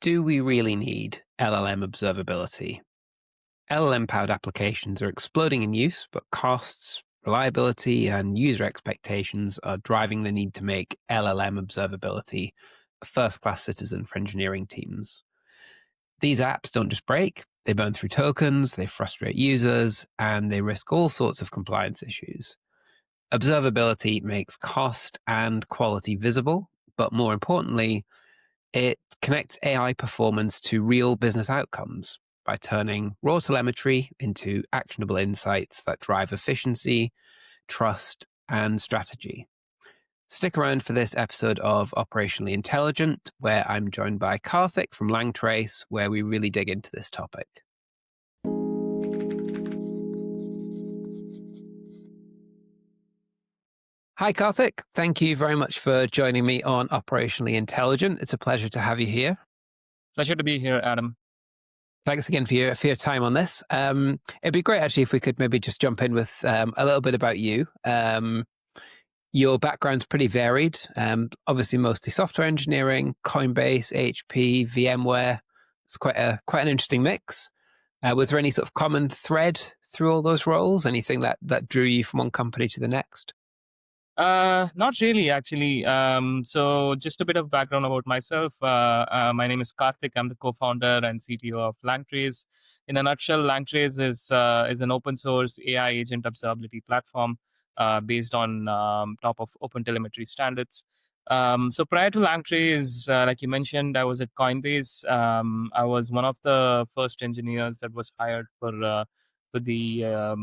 Do we really need LLM observability? LLM-powered applications are exploding in use, but costs, reliability, and user expectations are driving the need to make LLM observability a first-class citizen for engineering teams. These apps don't just break, they burn through tokens, they frustrate users, and they risk all sorts of compliance issues. Observability makes cost and quality visible, but more importantly, it connects AI performance to real business outcomes by turning raw telemetry into actionable insights that drive efficiency, trust, and strategy. Stick around for this episode of Operationally Intelligent, where I'm joined by Karthik from Langtrace, where we really dig into this topic. Hi, Karthik. Thank you very much for joining me on Operationally Intelligent. It's a pleasure to have you here. Pleasure to be here, Adam. Thanks again for your time on this. It'd be great, actually, if we could maybe just jump in with a little bit about you. Your background's pretty varied, obviously mostly software engineering, Coinbase, HP, VMware. It's quite an interesting mix. Was there any sort of common thread through all those roles? Anything that drew you from one company to the next? Not really, actually. So just a bit of background about myself. My name is Karthik. I'm the co-founder and CTO of Langtrace. In a nutshell, Langtrace is an open source AI agent observability platform based on top of OpenTelemetry standards. So prior to Langtrace, like you mentioned, I was at Coinbase. I was one of the first engineers that was hired for the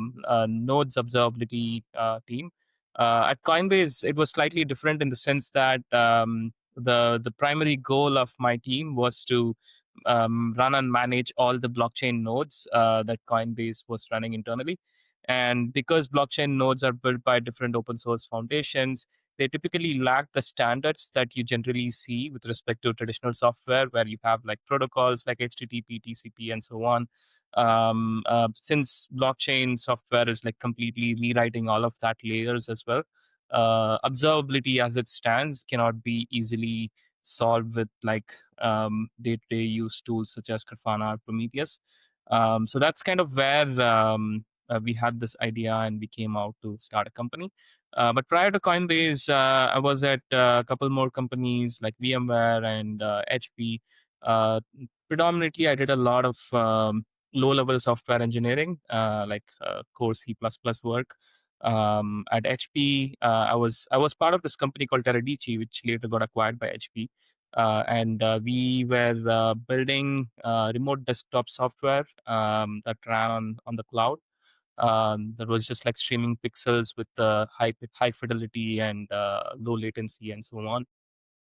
nodes observability team. At Coinbase, it was slightly different in the sense that the primary goal of my team was to run and manage all the blockchain nodes that Coinbase was running internally. And because blockchain nodes are built by different open source foundations, they typically lack the standards that you generally see with respect to traditional software, where you have like protocols like HTTP, TCP, and so on. Since blockchain software is like completely rewriting all of that layers as well, observability as it stands cannot be easily solved with like day-to-day use tools such as Grafana or Prometheus. So that's kind of where we had this idea and we came out to start a company. But prior to Coinbase, I was at a couple more companies like VMware and HP. Uh, Predominantly, I did a lot of low-level software engineering, like core C++ work. At HP, I was part of this company called Teradici, which later got acquired by HP. And we were building remote desktop software that ran on the cloud. That was just like streaming pixels with high fidelity and low latency and so on.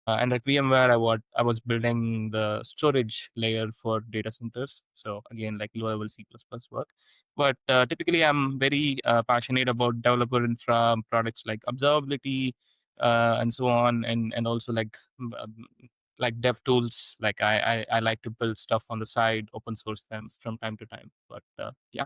And at VMware, I was building the storage layer for data centers. So again, like low-level C++ work. But typically, I'm very passionate about developer infra products like observability and so on, and also like dev tools. Like I like to build stuff on the side, open source them from time to time. But yeah.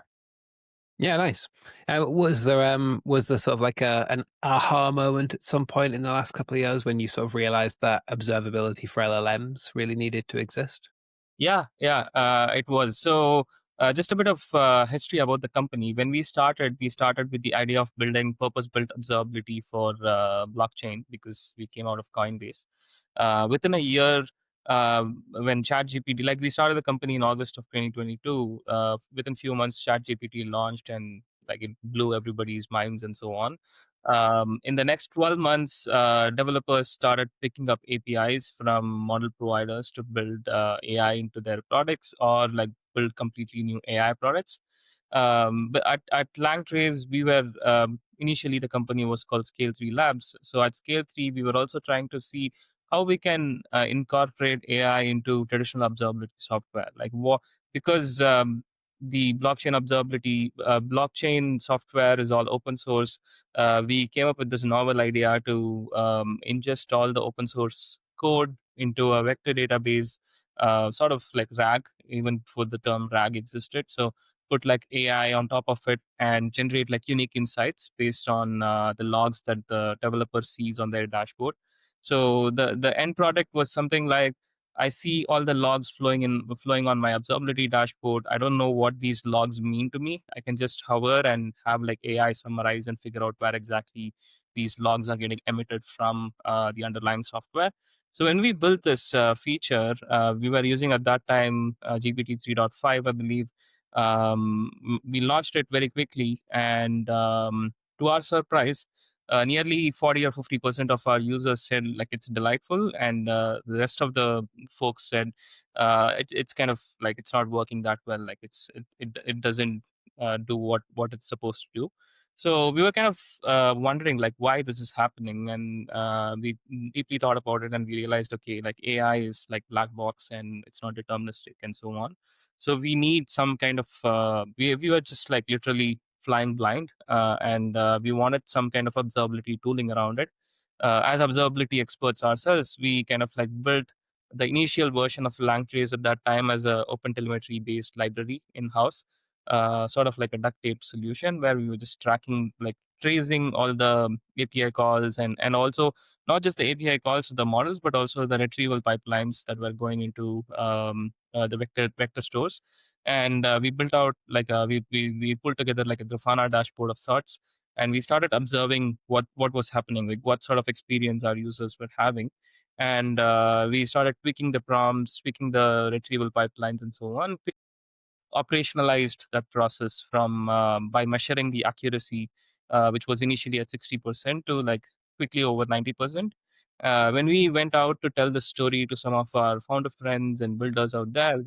Yeah, nice. Was there sort of like an aha moment at some point in the last couple of years when you sort of realized that observability for LLMs really needed to exist? Yeah, it was. So, just a bit of history about the company. When we started with the idea of building purpose-built observability for blockchain because we came out of Coinbase. Within a year, when ChatGPT, like we started the company in August of 2022, within few months, ChatGPT launched and like it blew everybody's minds and so on. In the next 12 months, developers started picking up APIs from model providers to build AI into their products or like build completely new AI products. But at Langtrace, we were initially the company was called Scale 3 Labs. So at Scale 3, we were also trying to see how we can incorporate AI into traditional observability software. Like what, because the blockchain software is all open source. We came up with this novel idea to ingest all the open source code into a vector database, sort of like RAG, even before the term RAG existed. So put like AI on top of it and generate like unique insights based on the logs that the developer sees on their dashboard. So the end product was something like I see all the logs flowing on my observability dashboard. I don't know what these logs mean to me. I can just hover and have like AI summarize and figure out where exactly these logs are getting emitted from the underlying software. So when we built this feature, we were using at that time GPT 3.5, I believe. We launched it very quickly, and to our surprise, nearly 40 or 50% of our users said like it's delightful, and the rest of the folks said it's kind of like it's not working that well. Like it doesn't do what it's supposed to do. So we were kind of wondering like why this is happening, and we deeply thought about it, and we realized, okay, like AI is like black box and it's not deterministic and so on. So we need some kind of we were just like literally flying blind, and we wanted some kind of observability tooling around it. As observability experts ourselves, we kind of like built the initial version of Langtrace at that time as a OpenTelemetry based library in house, sort of like a duct tape solution where we were just tracking, like tracing all the API calls, and also not just the API calls to the models, but also the retrieval pipelines that were going into the vector stores. And we built out like we pulled together like a Grafana dashboard of sorts, and we started observing what was happening, like what sort of experience our users were having. And we started tweaking the prompts, tweaking the retrieval pipelines, and so on. We operationalized that process from by measuring the accuracy, which was initially at 60% to like quickly over 90%. When we went out to tell the story to some of our founder friends and builders out there,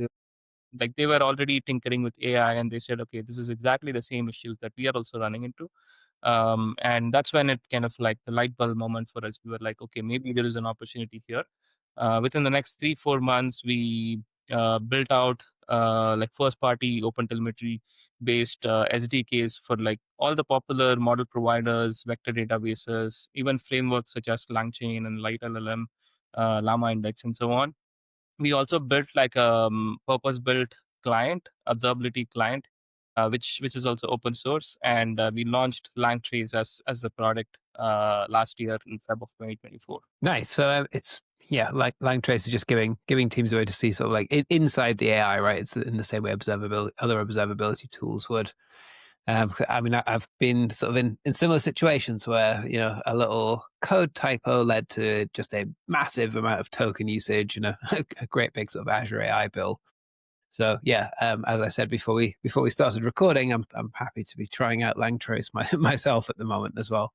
like they were already tinkering with AI, and they said, okay, this is exactly the same issues that we are also running into. And that's when it kind of like the light bulb moment for us. We were like, okay, maybe there is an opportunity here. Within the next 3-4 months, we built out like first party OpenTelemetry based SDKs for like all the popular model providers, vector databases, even frameworks such as LangChain and Light LLM, Llama Index, and so on. We also built like a purpose built client, observability client, which is also open source, and we launched Langtrace as the product last year in Feb of 2024. Nice. So it's yeah, like Langtrace is just giving teams a way to see sort of like inside the AI, right? It's in the same way observability, other observability tools would. I mean, I've been sort of in similar situations where a little code typo led to just a massive amount of token usage and a great big sort of Azure AI bill. So yeah, as I said before we started recording, I'm happy to be trying out Langtrace myself at the moment as well.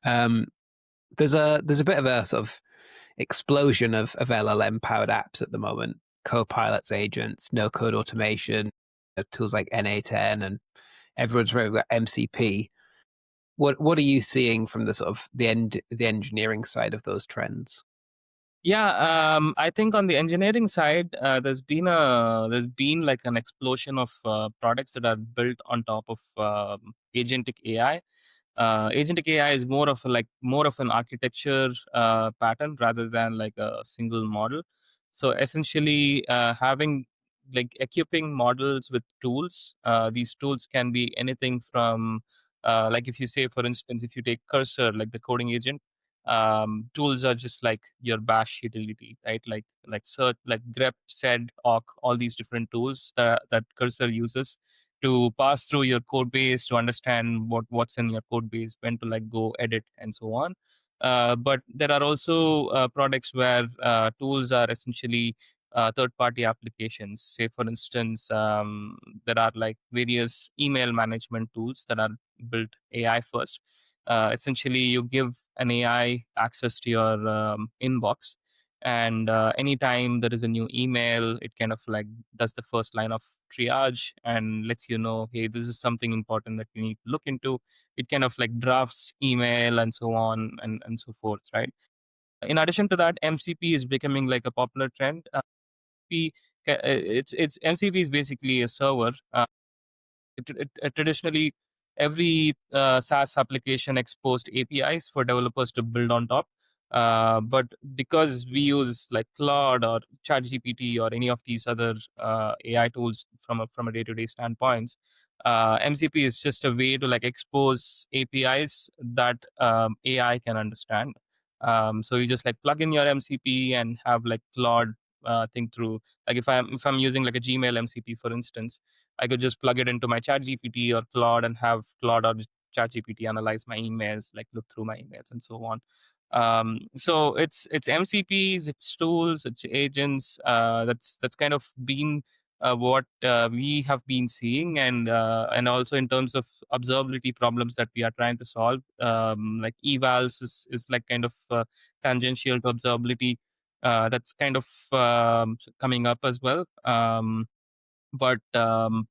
Um, there's a bit of a sort of explosion of LLM powered apps at the moment. Copilots, agents, no code automation, tools like N8N, and everyone's really got MCP. What are you seeing from the sort of the engineering side of those trends? Yeah, I think on the engineering side, there's been like an explosion of products that are built on top of agentic AI. Agentic AI is more of an architecture pattern rather than like a single model. So essentially, having like equipping models with tools. These tools can be anything from like if you say, for instance, if you take Cursor, like the coding agent, tools are just like your bash utility, right? Like search, like grep, sed, awk, all these different tools that Cursor uses to pass through your code base to understand what's in your code base, when to like go edit and so on. But there are also products where tools are essentially third-party applications. Say, for instance, there are like various email management tools that are built AI first. Essentially, you give an AI access to your inbox, and anytime there is a new email, it kind of like does the first line of triage and lets you know, hey, this is something important that you need to look into. It kind of like drafts email and so on and so forth, right? In addition to that, MCP is becoming like a popular trend. It's MCP is basically a server. Traditionally, every SaaS application exposed APIs for developers to build on top. But because we use like Claude or ChatGPT or any of these other AI tools from a day-to-day standpoints, MCP is just a way to like expose APIs that AI can understand. So you just like plug in your MCP and have like Claude think through. Like if I'm using like a Gmail MCP, for instance, I could just plug it into my ChatGPT or Claude and have Claude or ChatGPT analyze my emails, like look through my emails and so on. So it's MCPs, it's tools, it's agents. That's kind of been what we have been seeing, and also in terms of observability problems that we are trying to solve. Like evals is like kind of tangential to observability. That's kind of coming up as well. But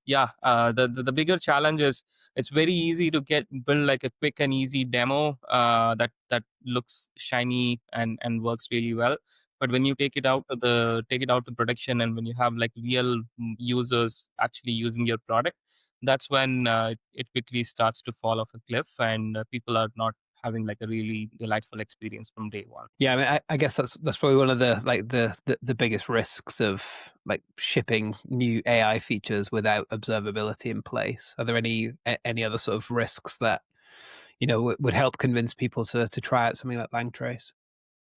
yeah, the bigger challenge is it's very easy to get build like a quick and easy demo that looks shiny and works really well. But when you take it out to production, and when you have like real users actually using your product, that's when it quickly starts to fall off a cliff, and people are not having like a really delightful experience from day one. Yeah, I mean, I guess that's probably one of the like the biggest risks of like shipping new AI features without observability in place. Are there any other sort of risks that would help convince people to try out something like Langtrace?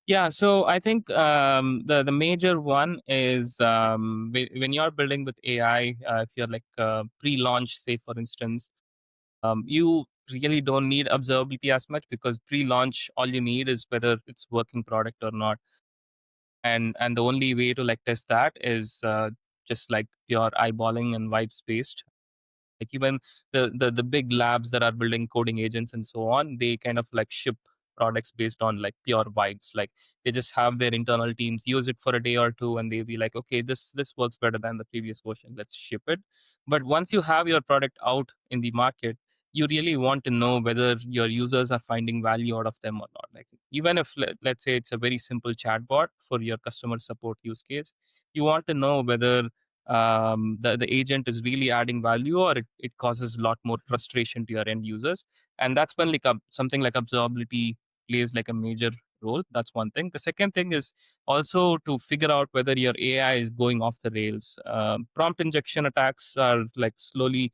Yeah, so I think the major one is when you're building with AI, if you're like pre-launch, say for instance, you really don't need observability as much, because pre-launch all you need is whether it's working product or not, and the only way to like test that is just like pure eyeballing and vibe spaced. Like even the big labs that are building coding agents and so on, they kind of like ship products based on like pure vibes. Like they just have their internal teams use it for a day or two, and they'll be like, okay, this works better than the previous version, let's ship it. But once you have your product out in the market, you really want to know whether your users are finding value out of them or not. Like even if let's say it's a very simple chatbot for your customer support use case, you want to know whether the agent is really adding value, or it causes a lot more frustration to your end users. And that's when like something like observability plays like a major role. That's one thing. The second thing is also to figure out whether your AI is going off the rails. Prompt injection attacks are like slowly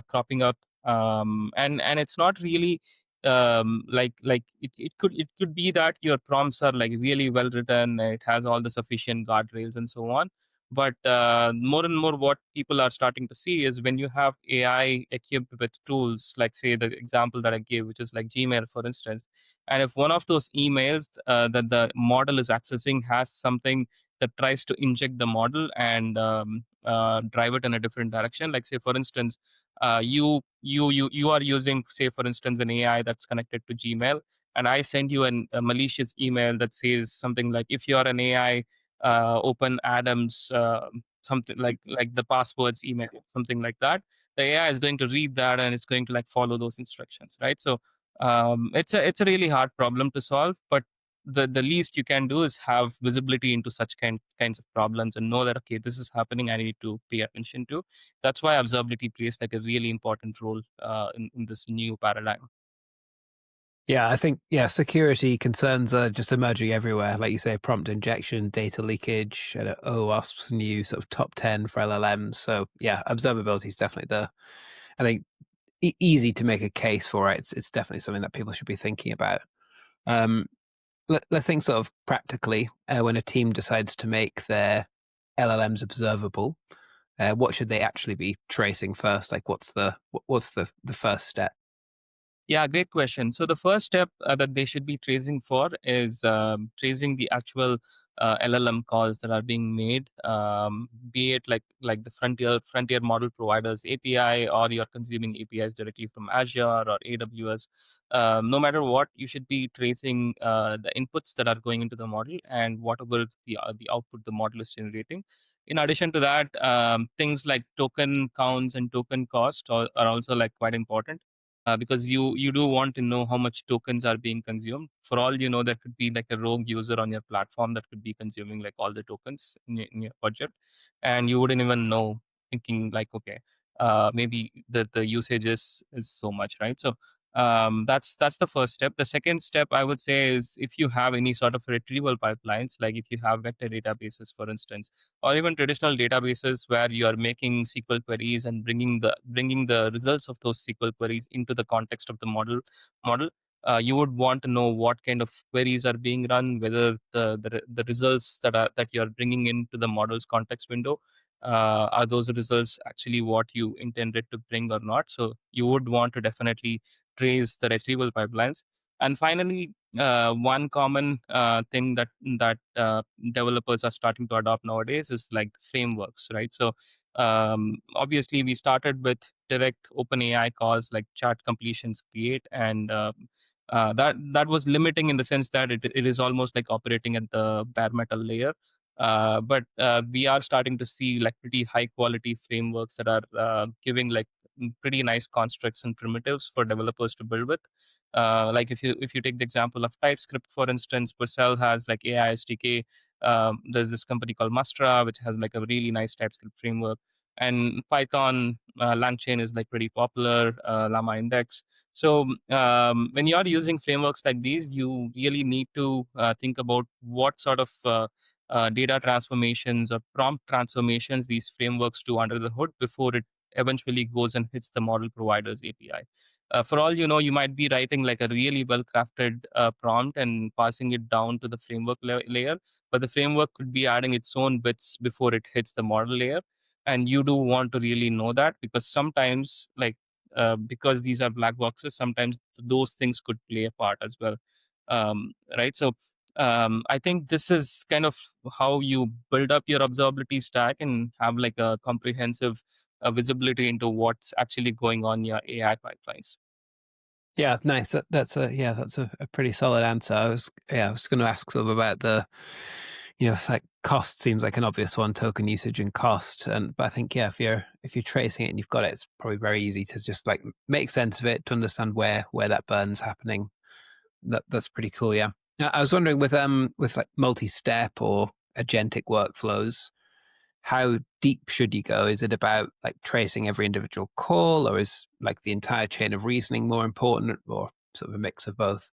cropping up, and it's not really like it could be that your prompts are like really well written, it has all the sufficient guardrails and so on. But more and more, what people are starting to see is when you have AI equipped with tools, like say the example that I gave, which is like Gmail, for instance. And if one of those emails that the model is accessing has something that tries to inject the model and drive it in a different direction, like say for instance, you are using, say for instance, an AI that's connected to Gmail, and I send you a malicious email that says something like, if you're an AI, open Adams, something like the passwords email, something like that. The AI is going to read that, and it's going to like follow those instructions, right? So it's a really hard problem to solve, but the least you can do is have visibility into such kinds of problems and know that, okay, this is happening, I need to pay attention to. That's why observability plays like a really important role in this new paradigm. Yeah, I think security concerns are just emerging everywhere. Like you say, prompt injection, data leakage, OWASP's new sort of top 10 for LLMs. So yeah, observability is definitely I think easy to make a case for it. It's definitely something that people should be thinking about. Um, let's think sort of practically when a team decides to make their LLMs observable. What should they actually be tracing first? Like, what's the first step? Yeah, great question. So the first step that they should be tracing for is tracing the actual LLM calls that are being made, be it like the frontier model providers API, or you're consuming APIs directly from Azure or AWS. No matter what, you should be tracing the inputs that are going into the model and whatever the output the model is generating. In addition to that, things like token counts and token cost are also like quite important, because you do want to know how much tokens are being consumed. For all you know, there could be like a rogue user on your platform that could be consuming like all the tokens in your budget, and you wouldn't even know, thinking like, okay, maybe the usage is so much, right? So that's the first step. The second step, I would say, is if you have any sort of retrieval pipelines, like if you have vector databases, for instance, or even traditional databases where you are making SQL queries and bringing the results of those SQL queries into the context of the model. you would want to know what kind of queries are being run, whether the results that you're bringing into the model's context window, are those results actually what you intended to bring or not. So you would want to definitely trace the retrieval pipelines. And finally, one common thing that developers are starting to adopt nowadays is like frameworks, right? So obviously, we started with direct OpenAI calls like chat completions create, and that was limiting in the sense that it is almost like operating at the bare metal layer. But we are starting to see like pretty high quality frameworks that are giving like pretty nice constructs and primitives for developers to build with. Like if you take the example of TypeScript, for instance, Vercel has like AI SDK. There's this company called Mustra, which has like a really nice TypeScript framework. And Python, LangChain is like pretty popular, Llama Index. So when you are using frameworks like these, you really need to think about what sort of data transformations or prompt transformations these frameworks do under the hood before it eventually goes and hits the model provider's API. For all you know, you might be writing like a really well crafted prompt and passing it down to the framework layer, but the framework could be adding its own bits before it hits the model layer. And you do want to really know that, because sometimes, like, because these are black boxes, sometimes those things could play a part as well. Right. So I think this is kind of how you build up your observability stack and have like a comprehensive visibility into what's actually going on in your AI pipelines. Yeah, nice. That's a pretty solid answer. I was going to ask sort of about it's like cost seems like an obvious one, token usage and cost, and but I think if you're tracing it and you've got it, it's probably very easy to just like make sense of it to understand where that burn's happening. That's pretty cool. Yeah, I was wondering with like multi-step or agentic workflows, how deep should you go? Is it about like tracing every individual call, or is like the entire chain of reasoning more important, or sort of a mix of both?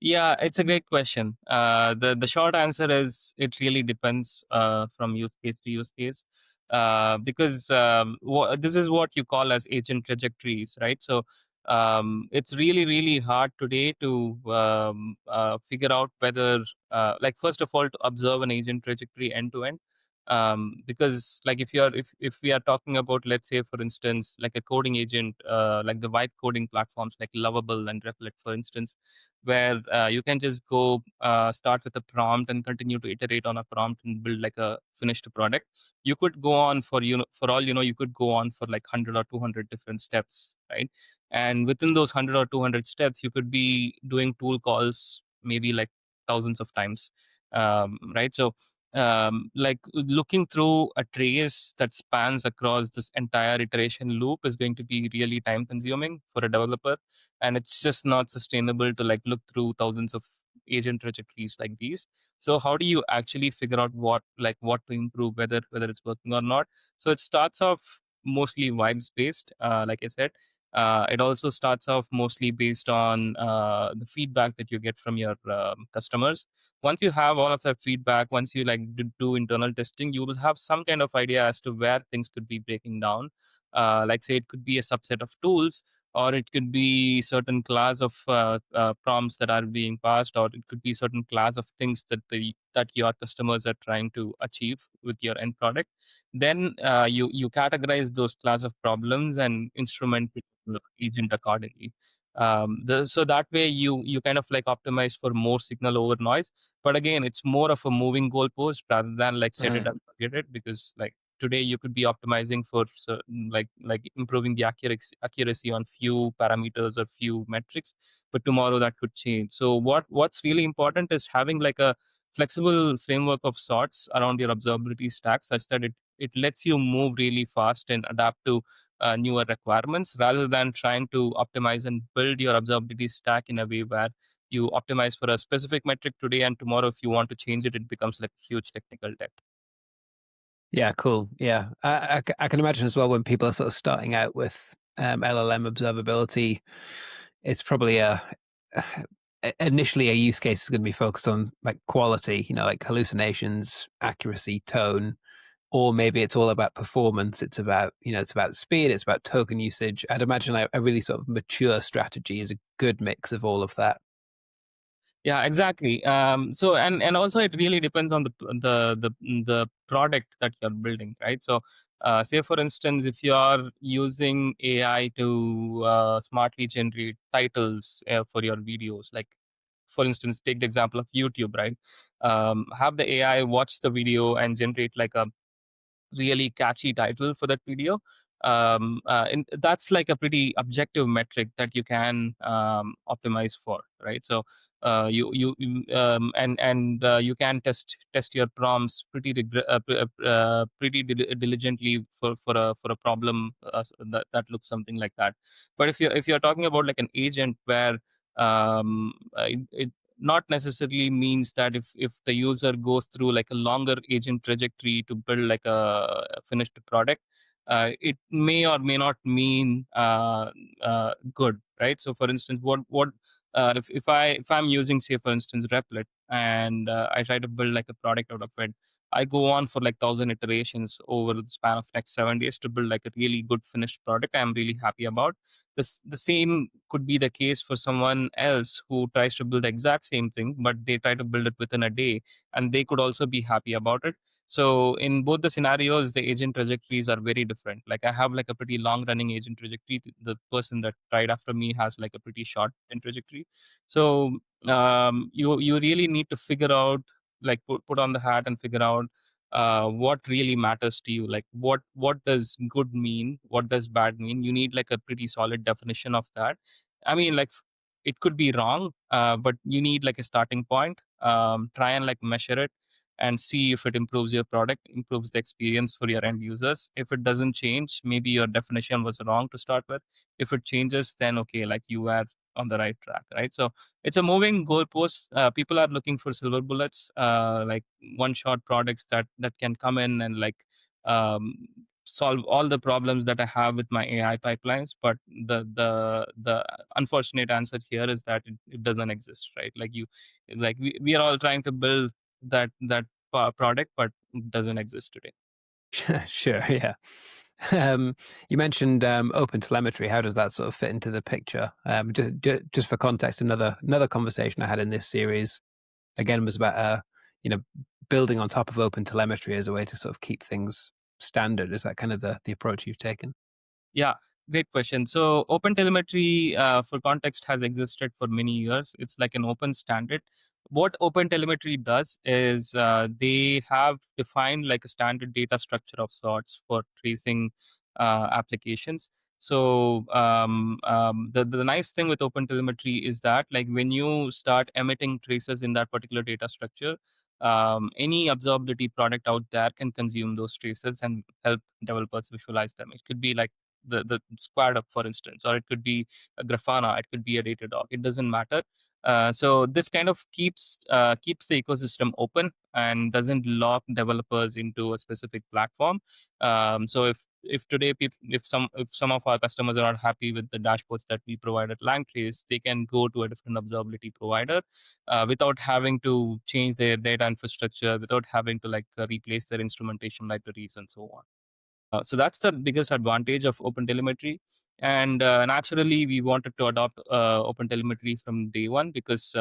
Yeah, it's a great question. The short answer is it really depends from use case to use case, because this is what you call as agent trajectories, right? So it's really hard today to figure out whether, like, first of all, to observe an agent trajectory end to end. Because like if we are talking about, let's say for instance, like a coding agent, like the vibe coding platforms like Lovable and Replit, for instance, where you can just go start with a prompt and continue to iterate on a prompt and build like a finished product. You could go on for, for all you know, you could go on for like 100 or 200 different steps, right? And within those 100 or 200 steps, you could be doing tool calls maybe like thousands of times, right? So like looking through a trace that spans across this entire iteration loop is going to be really time consuming for a developer, and it's just not sustainable to like look through thousands of agent trajectories like these. So how do you actually figure out what to improve, whether it's working or not? So it starts off mostly vibes based, like I said. It also starts off mostly based on the feedback that you get from your customers. Once you have all of that feedback, once you like do internal testing, you will have some kind of idea as to where things could be breaking down. Like say it could be a subset of tools, or it could be certain class of prompts that are being passed, or it could be certain class of things that your customers are trying to achieve with your end product. Then you categorize those class of problems and instrument the agent accordingly. So that way you kind of like optimize for more signal over noise. But again, it's more of a moving goalpost rather than like set it Right. and forget it, because like today you could be optimizing for like improving the accuracy on few parameters or few metrics, but tomorrow that could change. So what's really important is having like a flexible framework of sorts around your observability stack, such that it lets you move really fast and adapt to newer requirements, rather than trying to optimize and build your observability stack in a way where you optimize for a specific metric today, and tomorrow if you want to change it, it becomes like a huge technical debt. Yeah, cool. Yeah, I can imagine as well when people are sort of starting out with LLM observability, it's probably initially a use case is going to be focused on like quality, like hallucinations, accuracy, tone, Or maybe it's all about performance. It's about, it's about speed. It's about token usage. I'd imagine a really sort of mature strategy is a good mix of all of that. Yeah, exactly. So and also it really depends on the product that you're building, right? So, say for instance, if you are using AI to smartly generate titles for your videos, like for instance, take the example of YouTube, right? Have the AI watch the video and generate like a really catchy title for that video. And that's like a pretty objective metric that you can optimize for, right? So you can test your prompts pretty diligently for a problem that looks something like that. But if you're talking about like an agent where it not necessarily means that if the user goes through like a longer agent trajectory to build like a finished product, it may or may not mean good, right? So for instance, what if I'm using, say for instance, Replit, and I try to build like a product out of it, I go on for like 1,000 iterations over the span of next 7 days to build like a really good finished product I'm really happy about. The same could be the case for someone else who tries to build the exact same thing, but they try to build it within a day, and they could also be happy about it. So in both the scenarios, the agent trajectories are very different. Like I have like a pretty long running agent trajectory. The person that tried after me has like a pretty short agent trajectory. So you really need to figure out, like put on the hat and figure out what really matters to you. Like what does good mean, what does bad mean. You need like a pretty solid definition of that. I mean, like it could be wrong, but you need like a starting point. Try and like measure it and see if it improves your product, improves the experience for your end users. If it doesn't change, maybe your definition was wrong to start with. If it changes, then okay, like you are on the right track, right? So it's a moving goalpost. People are looking for silver bullets, like one shot products that can come in and like um, solve all the problems that I have with my AI pipelines. But the unfortunate answer here is that it doesn't exist, right? Like we are all trying to build that product, but it doesn't exist today. Sure, yeah. You mentioned OpenTelemetry. How does that sort of fit into the picture? Just for context, another conversation I had in this series again was about you know building on top of OpenTelemetry as a way to sort of keep things standard. Is that kind of the approach you've taken? Yeah, great question. So OpenTelemetry, for context, has existed for many years. It's like an open standard. What OpenTelemetry does is they have defined like a standard data structure of sorts for tracing applications. So the nice thing with OpenTelemetry is that like when you start emitting traces in that particular data structure, any observability product out there can consume those traces and help developers visualize them. It could be like the squad up, for instance, or it could be a Grafana, it could be a Datadog. It doesn't matter. So this kind of keeps the ecosystem open and doesn't lock developers into a specific platform. So if today if some of our customers are not happy with the dashboards that we provide at Langtrace, they can go to a different observability provider without having to change their data infrastructure, without having to like replace their instrumentation libraries and so on. So that's the biggest advantage of OpenTelemetry. And naturally, we wanted to adopt OpenTelemetry from day one because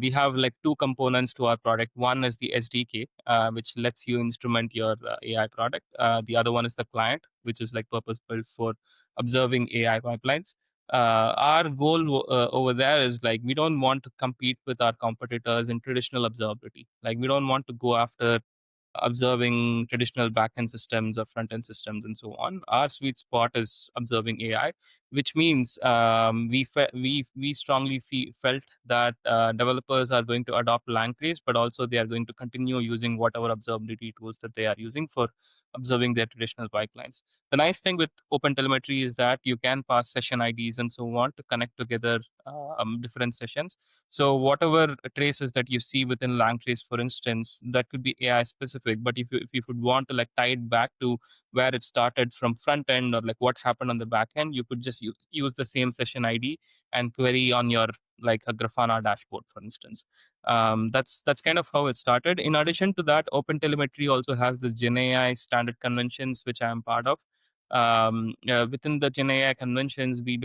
we have like two components to our product. One is the SDK, which lets you instrument your AI product. The other one is the client, which is like purpose built for observing AI pipelines. Our goal over there is like we don't want to compete with our competitors in traditional observability. Like we don't want to go after observing traditional backend systems or front end systems and so on. Our sweet spot is observing AI, which means we strongly felt that developers are going to adopt Langtrace, but also they are going to continue using whatever observability tools that they are using for observing their traditional pipelines. The nice thing with OpenTelemetry is that you can pass session IDs and so on to connect together different sessions. So whatever traces that you see within Langtrace, for instance, that could be AI specific. But if you would want to like tie it back to where it started from front end or like what happened on the back end, you could just use the same session ID and query on your like a Grafana dashboard, for instance. That's kind of how it started. In addition to that, OpenTelemetry also has the GenAI standard conventions, which I am part of. Within the GenAI conventions, we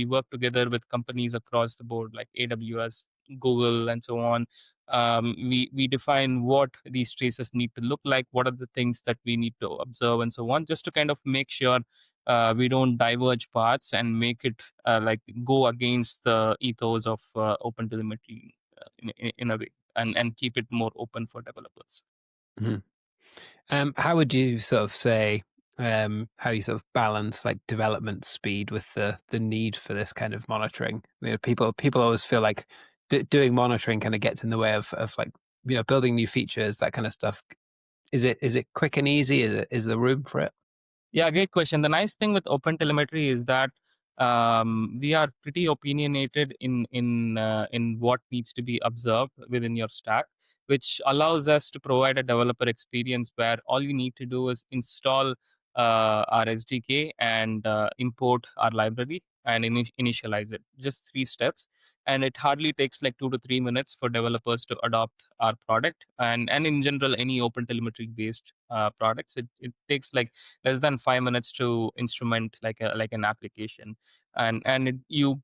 work together with companies across the board like AWS, Google, and so on. We define what these traces need to look like, what are the things that we need to observe, and so on, just to kind of make sure we don't diverge paths and make it like go against the ethos of OpenTelemetry in a way, and keep it more open for developers. Mhm. How would you sort of say how you sort of balance like development speed with the need for this kind of monitoring? People always feel like doing monitoring kind of gets in the way of like building new features, that kind of stuff. Is it quick and easy? Is there room for it? Yeah, great question. The nice thing with OpenTelemetry is that we are pretty opinionated in what needs to be observed within your stack, which allows us to provide a developer experience where all you need to do is install our SDK and import our library and initialize it. Just 3 steps, and it hardly takes like 2 to 3 minutes for developers to adopt our product. And in general, any OpenTelemetry based products, it takes like less than 5 minutes to instrument like an application. And you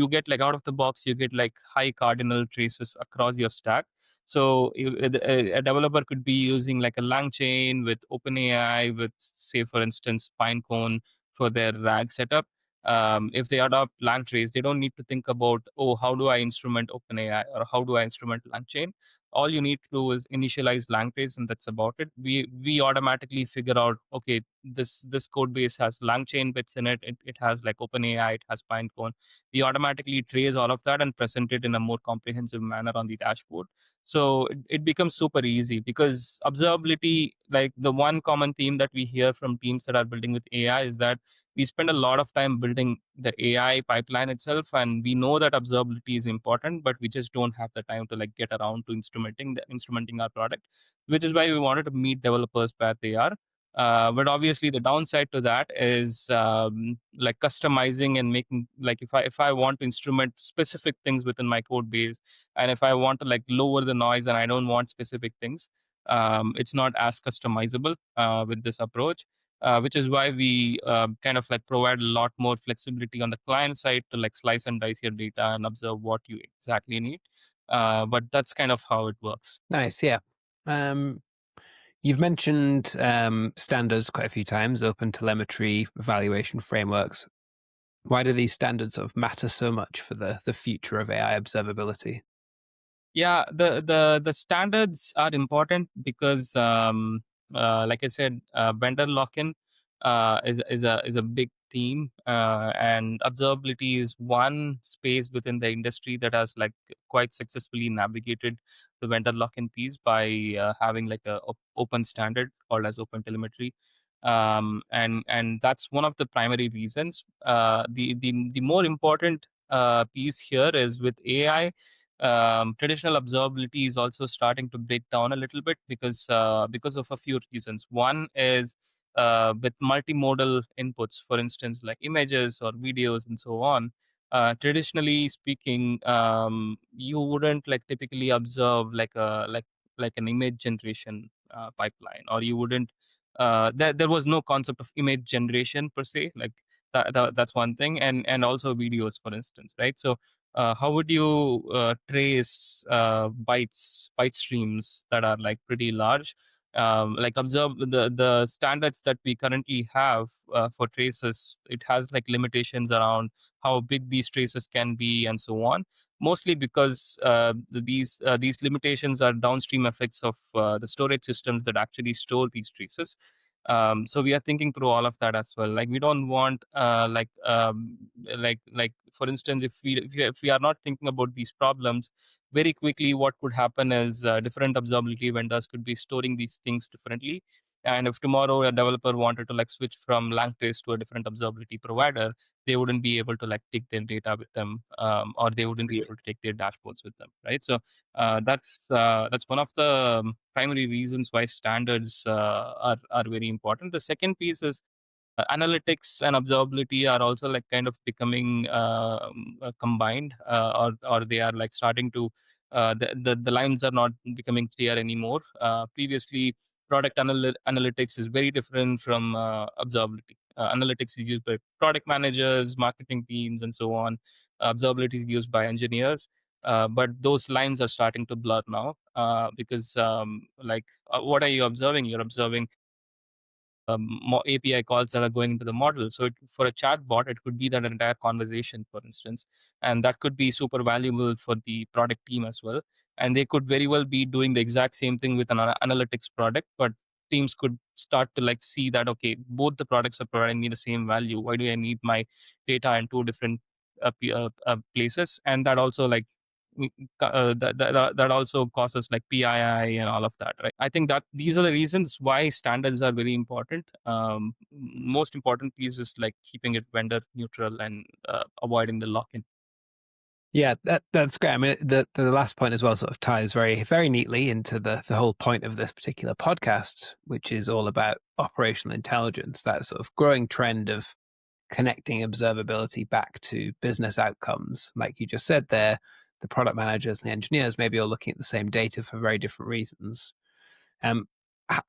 get like out of the box, you get like high cardinal traces across your stack. So a developer could be using like a LangChain with OpenAI with, say for instance, Pinecone for their RAG setup. If they adopt Langtrace, they don't need to think about, oh, how do I instrument OpenAI or how do I instrument LangChain. All you need to do is initialize Langtrace, and that's about it. We automatically figure out, okay, this code base has LangChain bits in it. It has like OpenAI, it has Pinecone. We automatically trace all of that and present it in a more comprehensive manner on the dashboard. So it becomes super easy, because observability, like the one common theme that we hear from teams that are building with AI, is that we spend a lot of time building the AI pipeline itself, and we know that observability is important, but we just don't have the time to like get around to instrumenting our product, which is why we wanted to meet developers where they are. But obviously, the downside to that is like customizing and making, like if I want to instrument specific things within my code base, and if I want to like lower the noise and I don't want specific things, it's not as customizable with this approach, which is why we kind of like provide a lot more flexibility on the client side to like slice and dice your data and observe what you exactly need. But that's kind of how it works. Nice, yeah. Um, you've mentioned standards quite a few times, open telemetry, evaluation frameworks. Why do these standards sort of matter so much for the future of AI observability? Yeah, the standards are important because, like I said, vendor lock-in is a big theme, and observability is one space within the industry that has like quite successfully navigated the vendor lock-in piece by having like a open standard called as OpenTelemetry. And that's one of the primary reasons. The more important piece here is with AI. Traditional observability is also starting to break down a little bit because of a few reasons. One is with multimodal inputs, for instance, like images or videos and so on. Traditionally speaking, you wouldn't like typically observe like an image generation pipeline, or you wouldn't. There was no concept of image generation per se. Like that's one thing, and also videos, for instance, right? So how would you trace byte streams that are like pretty large? Like observe the standards that we currently have for traces. It has like limitations around how big these traces can be and so on. Mostly because these limitations are downstream effects of the storage systems that actually store these traces. So we are thinking through all of that as well. Like we don't want like for instance, if we are not thinking about these problems very quickly, what could happen is different observability vendors could be storing these things differently. And if tomorrow a developer wanted to like switch from Langtrace to a different observability provider, they wouldn't be able to like take their data with them, or they wouldn't be able to take their dashboards with them, right? So that's one of the primary reasons why standards are very important. The second piece is Analytics and observability are also like kind of becoming combined, or they are like starting to the lines are not becoming clear anymore. Previously, analytics is very different from observability. Analytics is used by product managers, marketing teams, and so on. Observability is used by engineers. But those lines are starting to blur now, because what are you observing? You're observing API calls that are going into the model. So for a chat bot, it could be that entire conversation, for instance, and that could be super valuable for the product team as well. And they could very well be doing the exact same thing with an analytics product, but teams could start to like see that, okay, both the products are providing me the same value. Why do I need my data in two different places? And that also like that also causes like PII and all of that, right? I think that these are the reasons why standards are very important. Most important piece is like keeping it vendor neutral and avoiding the lock-in. Yeah, that's great. I mean, the last point as well sort of ties very very neatly into the whole point of this particular podcast, which is all about operational intelligence. That sort of growing trend of connecting observability back to business outcomes, like you just said there. The product managers and the engineers maybe are looking at the same data for very different reasons. Um,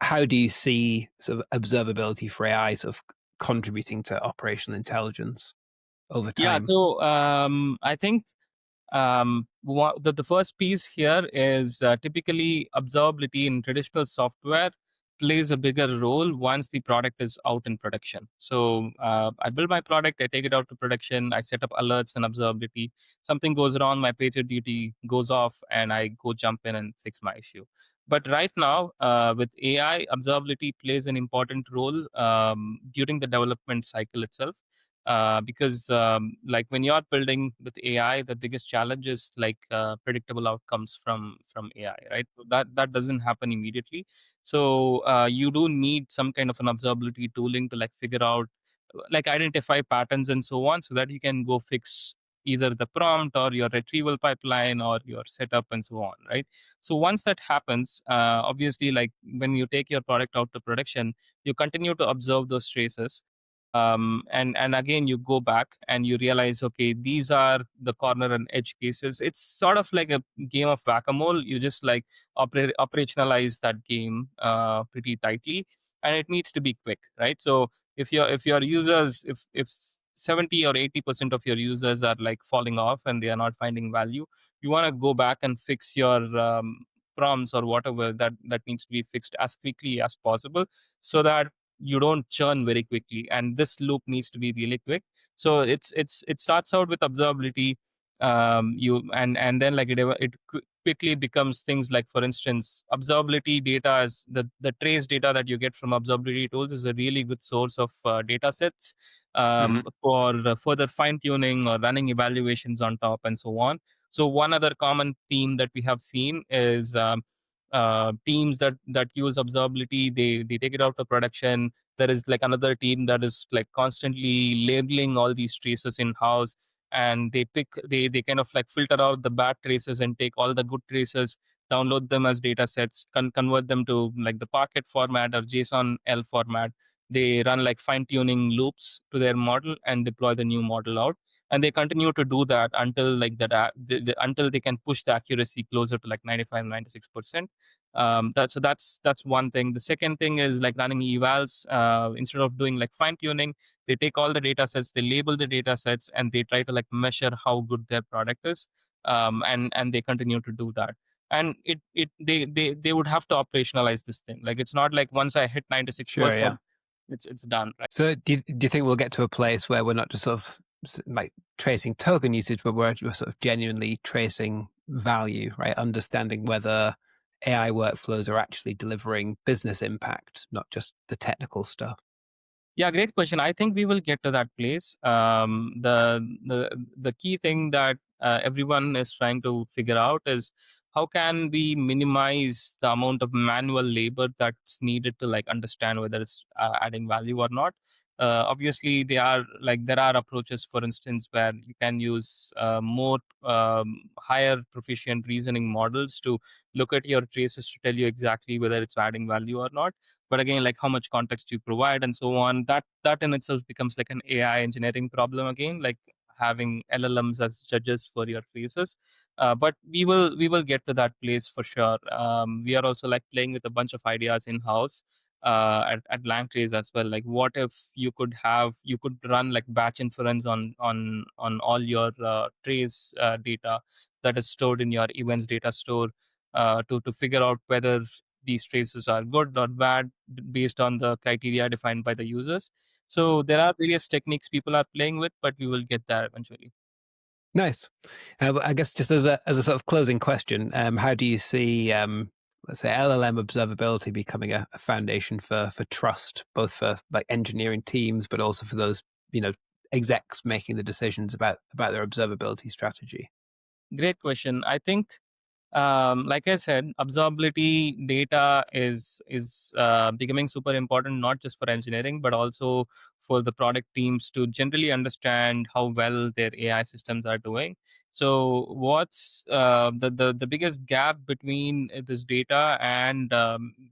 how do you see sort of observability for AI sort of contributing to operational intelligence over Yeah, time? so I think the first piece here is typically observability in traditional software plays a bigger role once the product is out in production. So I build my product, I take it out to production, I set up alerts and observability. Something goes wrong, my pager duty goes off, and I go jump in and fix my issue. But right now, with AI, observability plays an important role during the development cycle itself, because like when you're building with AI, the biggest challenge is like predictable outcomes from AI, right? So that doesn't happen immediately. So you do need some kind of an observability tooling to like figure out, like identify patterns and so on, so that you can go fix either the prompt or your retrieval pipeline or your setup and so on, right? So once that happens, obviously, like when you take your product out to production, you continue to observe those traces, and again you go back and you realize, okay, these are the corner and edge cases. It's sort of like a game of whack-a-mole. You just like operationalize that game pretty tightly, and it needs to be quick, right? So if your users, if 70 or 80% of your users are like falling off and they are not finding value, you want to go back and fix your prompts or whatever that needs to be fixed as quickly as possible, so that you don't churn very quickly, and this loop needs to be really quick. So it starts out with observability, you and then like quickly becomes things like, for instance, observability data is the trace data that you get from observability tools is a really good source of data sets Hmm. for further fine tuning or running evaluations on top and so on. So one other common theme that we have seen is teams that use observability, they take it out to production. There is like another team that is like constantly labeling all these traces in house, and they kind of like filter out the bad traces and take all the good traces, download them as data sets, convert them to like the Parquet format or JSON L format. They run like fine tuning loops to their model and deploy the new model out, and they continue to do that until like until they can push the accuracy closer to like 95 96%. That's one thing. The second thing is like running evals. Instead of doing like fine tuning, they take all the data sets, they label the data sets, and they try to like measure how good their product is, and they continue to do that. And they would have to operationalize this thing. Like it's not like once I hit Sure, 96%, yeah. it's done, right? So do you think we'll get to a place where we're not just sort of like tracing token usage, but we're sort of genuinely tracing value, right? Understanding whether AI workflows are actually delivering business impact, not just the technical stuff. Yeah, great question. I think we will get to that place. The key thing that everyone is trying to figure out is how can we minimize the amount of manual labor that's needed to like understand whether it's adding value or not. Obviously, there are approaches, for instance, where you can use more higher proficient reasoning models to look at your traces to tell you exactly whether it's adding value or not. but again, like how much context you provide and so on, that in itself becomes like an AI engineering problem again, like having LLMs as judges for your phrases. But we will get to that place for sure. We are also like playing with a bunch of ideas in house at Langtrace as well. Like, what if you could run like batch inference on all your trace data that is stored in your events data store, to figure out whether these traces are good or bad based on the criteria defined by the users. So there are various techniques people are playing with, but we will get there eventually. Nice. But I guess just as a sort of closing question, how do you see, let's say, LLM observability becoming a foundation for trust, both for like engineering teams, but also for those you know execs making the decisions about their observability strategy? Great question. I think, like I said, observability data is becoming super important, not just for engineering, but also for the product teams to generally understand how well their AI systems are doing. So, what's the biggest gap between this data and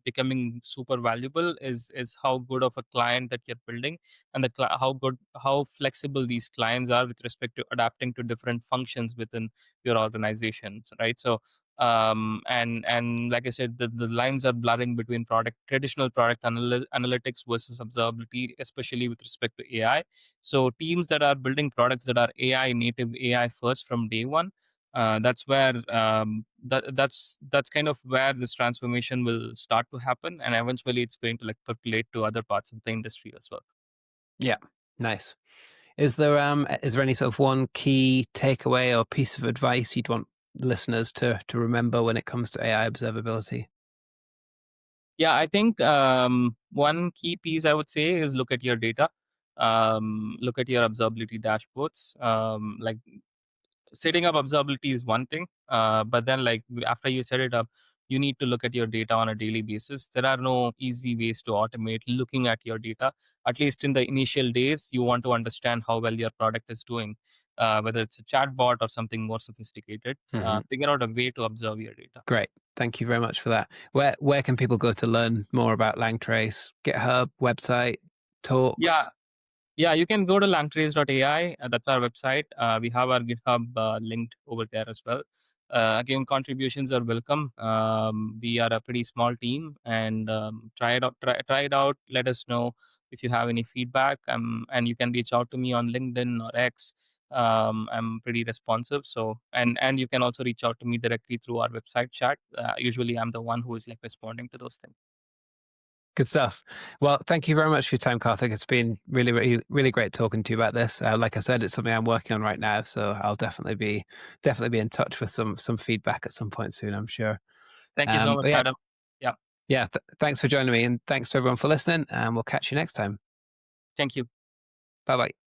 becoming super valuable is how good of a client that you're building, and how flexible these clients are with respect to adapting to different functions within your organizations, right? So and like I said, the lines are blurring between traditional product analytics versus observability, especially with respect to AI. So teams that are building products that are AI native, AI first from day one, that's where that's kind of where this transformation will start to happen, and eventually it's going to like percolate to other parts of the industry as well. Yeah, nice. Is there any sort of one key takeaway or piece of advice you'd want listeners to remember when it comes to AI observability? Yeah, I think one key piece I would say is look at your data, look at your observability dashboards. Like, setting up observability is one thing, but then like after you set it up, you need to look at your data on a daily basis. There are no easy ways to automate looking at your data. At least in the initial days, you want to understand how well your product is doing, whether it's a chatbot or something more sophisticated. Hmm. Figure out a way to observe your data. Great. Thank you very much for that. Where can people go to learn more about Langtrace? GitHub, website, Yeah, talks? Yeah, you can go to langtrace.ai. That's our website. We have our GitHub linked over there as well. Again, contributions are welcome. We are a pretty small team, and try it out. Try it out. Let us know if you have any feedback. And you can reach out to me on LinkedIn or X. I'm pretty responsive. So, and you can also reach out to me directly through our website chat. Usually, I'm the one who is like responding to those things. Good stuff. Well, thank you very much for your time, Karthik. It's been really, really, really great talking to you about this. Like I said, it's something I'm working on right now, so I'll definitely be in touch with some feedback at some point soon, I'm sure. Thank you so much, But yeah, Adam. Yeah, yeah. Thanks for joining me, and thanks to everyone for listening. And we'll catch you next time. thank you. Bye bye.